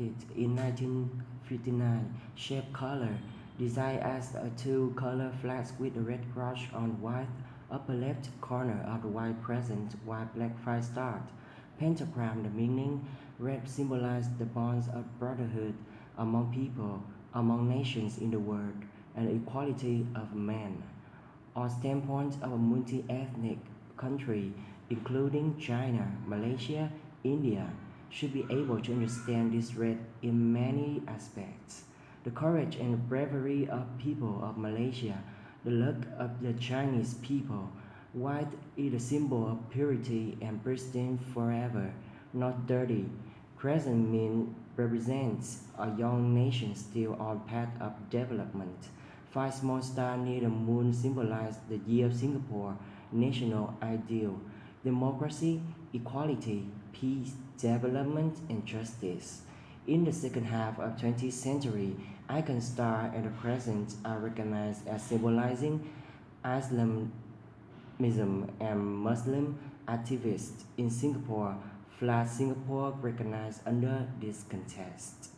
started in 1959, shape color, designed as a two-color flag with a red cross on white upper left corner of the white crescent, white black five stars. Pentagram, the meaning, red symbolizes the bonds of brotherhood among people, among nations in the world, and equality of man. On standpoint of a multi-ethnic country, including China, Malaysia, India, should be able to understand this red in many aspects. The courage and bravery of people of Malaysia, the luck of the Chinese people. White is a symbol of purity and pristine forever, not dirty. Crescent mean represents a young nation still on path of development. Five small stars near the moon symbolize the year of Singapore national ideal: democracy, equality, peace, development, and justice. In the second half of 20th century, icon star and the crescent are recognized as symbolizing Islamism and Muslim activists in Singapore. Flag Singapore recognized under this context.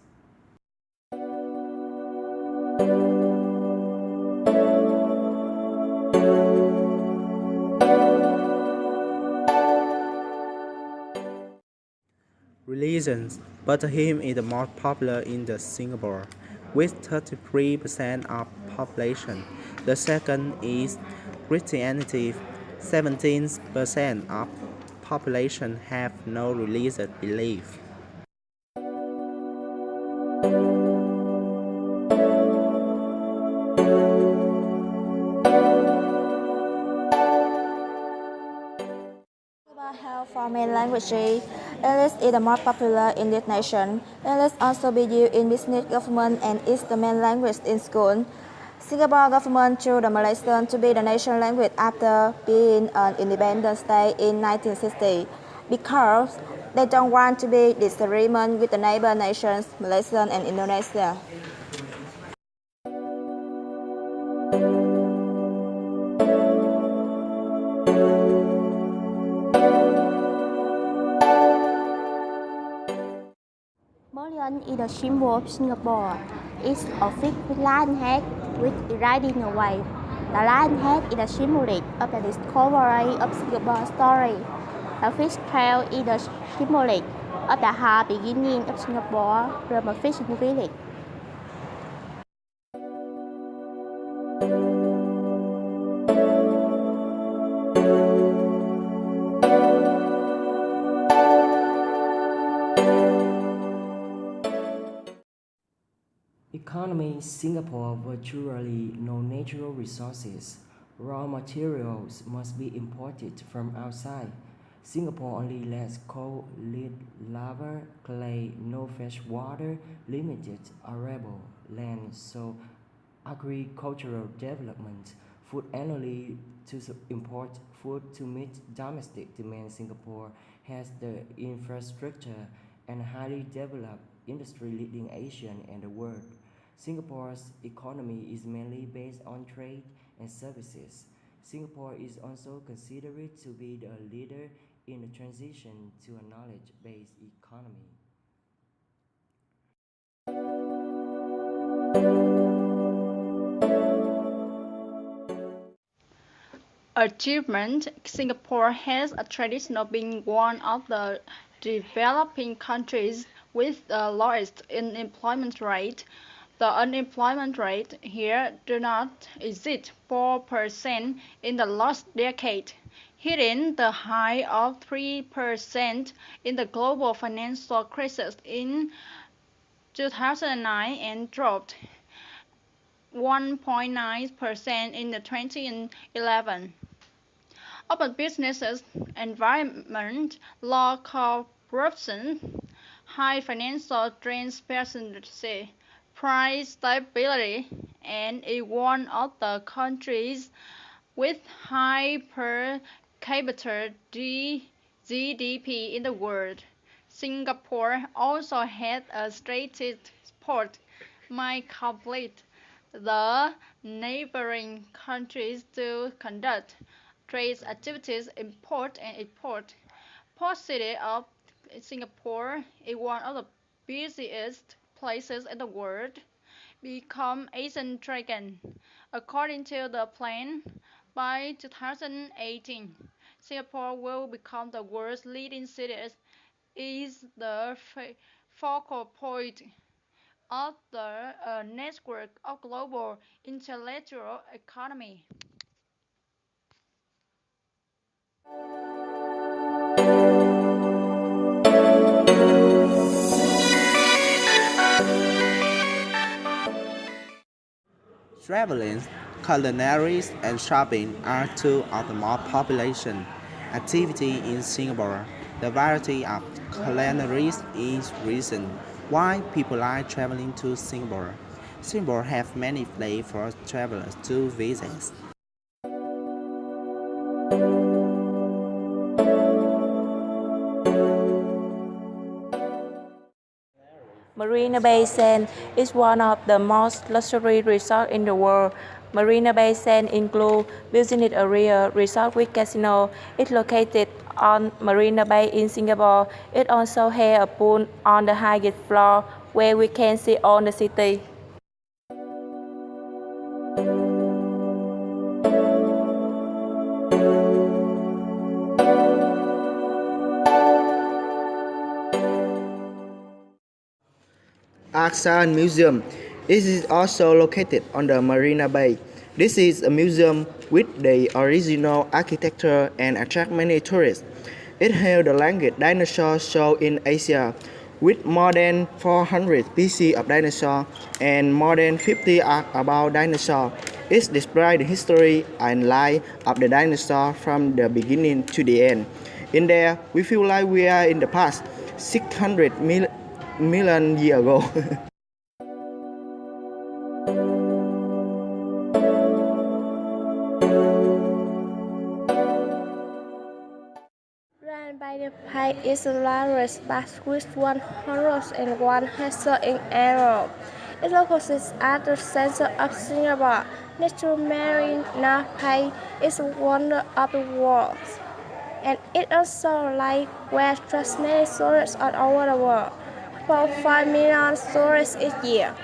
Religions, Buddhism is the most popular in the Singapore, with 33% of population. The second is Christianity. 17% of population have no religious belief. About health for main languages, English is the most popular in this nation. English also be used in business, government, and is the main language in school. Singapore government chose the Malaysian to be the national language after being an independent state in 1960 because they don't want to be disagreement with the neighbor nations, Malaysia and Indonesia. Bullion is the symbol of Singapore. It's a fish with lion head with riding away. The lion head is the symbolic of the discovery of Singapore story. The fish tail is the symbolic of the hard beginning of Singapore from a fishing village. Economy: Singapore virtually no natural resources. Raw materials must be imported from outside. Singapore only lacks coal, lead, lava, clay, no fresh water, limited arable land, so agricultural development. Food annually to import food to meet domestic demand. Singapore has the infrastructure and highly developed industry leading Asia and the world. Singapore's economy is mainly based on trade and services. Singapore is also considered to be the leader in the transition to a knowledge-based economy. Achievement: Singapore has a tradition of being one of the developing countries with the lowest unemployment rate. The unemployment rate here did not exceed 4% in the last decade, hitting the high of 3% in the global financial crisis in 2009 and dropped 1.9% in 2011. Open businesses, environment, low corruption, high financial transparency, price stability, and is one of the countries with high per capita GDP in the world. Singapore also had a strategic port might complete the neighboring countries to conduct trade activities, import and export. Port City of Singapore is one of the busiest places in the world, become Asian Dragon. According to the plan, by 2018, Singapore will become the world's leading city. Is the focal point of the network of global intellectual economy. Traveling, culinary, and shopping are two of the more population activity in Singapore. The variety of culinary is reason why people like traveling to Singapore. Singapore have many places for travelers to visit. Marina Bay Sands is one of the most luxury resorts in the world. Marina Bay Sands includes business area, resort with casino. It's located on Marina Bay in Singapore. It also has a pool on the highest floor where we can see all the city. Aksan Museum. This is also located on the Marina Bay. This is a museum with the original architecture and attract many tourists. It held the longest dinosaur show in Asia, with more than 400 species of dinosaurs and more than 50 arts about dinosaurs. It describes the history and life of the dinosaur from the beginning to the end. In there, we feel like we are in the past, 600 million years ago. Grand Bay is the largest park with 101 hectares in area. It located at the center of Singapore. Natural Marina Bay is a wonder of the world, and it also lies where many tourists all over the world. 4.5 million tourists each year.